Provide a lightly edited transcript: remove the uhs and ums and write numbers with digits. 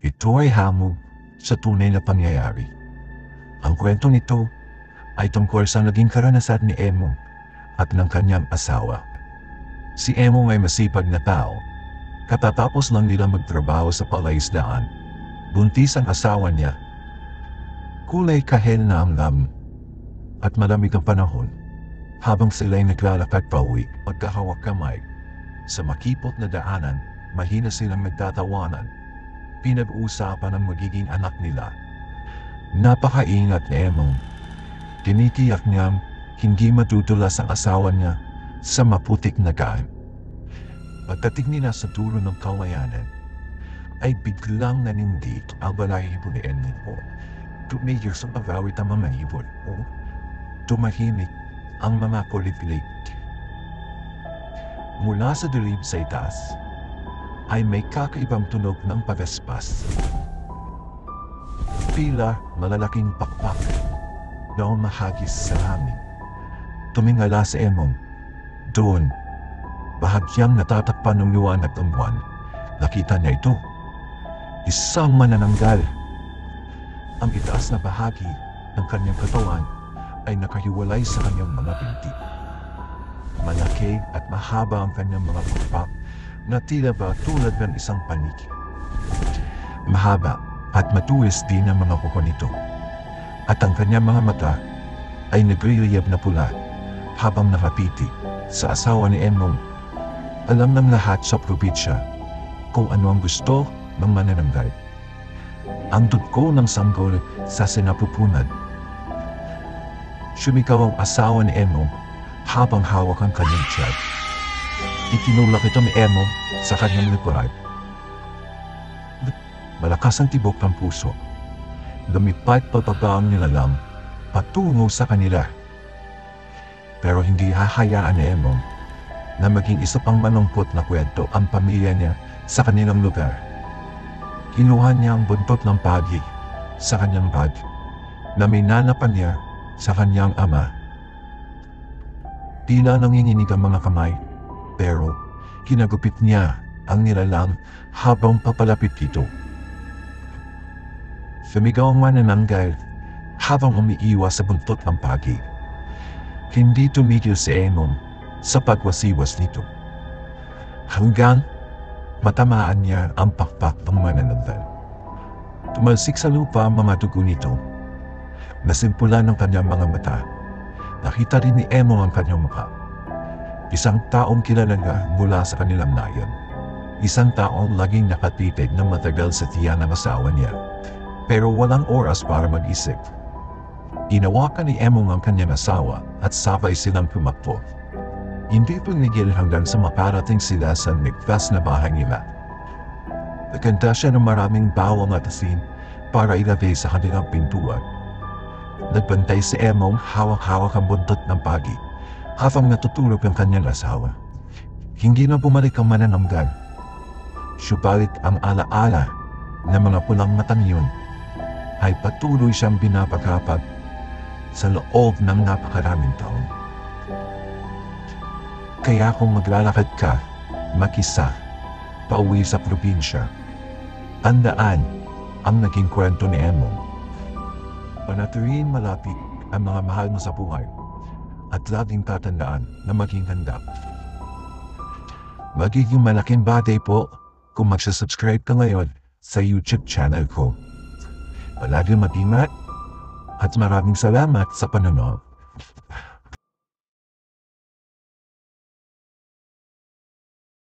Ito ay hamog sa tunay na pangyayari. Ang kwento nito ay tungkol sa naging karanasan ni Emong at ng kanyang asawa. Si Emong ay masipag na tao. Katatapos lang nila magtrabaho sa palaisdaan. Buntis ang asawa niya. Kulay kahel na ang lam at malamig ang panahon. Habang sila'y naglalakad pauwi, magkahawak kamay. Sa makipot na daanan, mahina silang nagtatawanan. Pinag-uusapan ang magiging anak nila. Napakaingat ni Emong. Tinitiyak niyang hindi matutulas ang asawa niya sa maputik na gaan. Pagdating nila sa dulo ng kawayanan, ay biglang nanindig ang balahibo ni Emong. Tumigil sa pag-awit ang mga ibon. Tumahimik ang mga kulit-lit. Mula sa dilim sa itaas, ay may kakaibang tunog ng pagaspas. Tila malalaking pakpak na umahagis sa hangin. Tumingala si Emong. Doon, bahagyang natatakpan ng liwanag ng buwan. Nakita niya ito. Isang manananggal. Ang itaas na bahagi ng kanyang katawan ay nakahiwalay sa kanyang mga binti. Malaki at mahaba ang kanyang mga pakpak na tila ba tulad ng isang paniki. Mahaba at matuwis din ang mga kuko nito. At ang kanyang mga mata ay nagliliyab na pula habang nakapiti sa asawa ni Emong. Alam ng lahat sa probinsya kung ano ang gusto ng manananggal. Ang dugko ng sanggol sa sinapupunan. Sumikaw ang asawa ni Emong habang hawak ang kanyang tiyan. Itinulak ito ni Emong sa kanyang likuran. Malakas ang tibok ng puso. Lumipad pababa ang nilalang patungo sa kanila. Pero hindi hahayaan ni Emong na maging isa pang malungkot na kwento ang pamilya niya sa kanilang lugar. Kinuha niya ang buntot ng pagi sa kanyang bag na minanapan niya sa kanyang ama. Tila nanginginig ang mga kamay, pero kinagupit niya ang nilalang habang papalapit dito. Sumigaw ang manananggal habang umiiwas sa buntot ng pagi. Hindi tumigil si Emong sa pagwasiwas nito. Hanggang matamaan niya ang pakpak ng manananggal. Tumalsik sa lupa ang mga dugo nito. Nasimpulan ng kanyang mga mata. Nakita rin ni Emong ang kanyang mukha. Isang taong kilala niya mula sa kanilang nayon. Isang taong laging nakatitig na matagal sa tiyan ng asawa niya. Pero walang oras para mag-isip. Inawakan ni Emong ang kanyang asawa at sabay silang tumakbo. Hindi tumigil hanggang sa makarating sila sa ligtas na bahay nila. Nagkanta siya ng maraming bawang at asin para ilagay sa kanilang pintuan. Nagbantay si Emong hawak-hawak ang buntot ng pagi habang natutulog ang kanyang asawa. Hindi na bumalik ang manananggal. Subalit ang alaala ng mga pulang matang yun ay patuloy siyang binapagkapag sa loob ng napakaraming taon. Kaya kung maglalakad ka, mag-isa, pauwi sa probinsya, tandaan ang naging kwento ni Emong. Panaturin malapit ang mga mahal mo sa buhay at laging tatandaan na maging handa. Magiging malaking bagay po kung magsasubscribe ka ngayon sa YouTube channel ko. Palagi mag-ingat at maraming salamat sa panonood.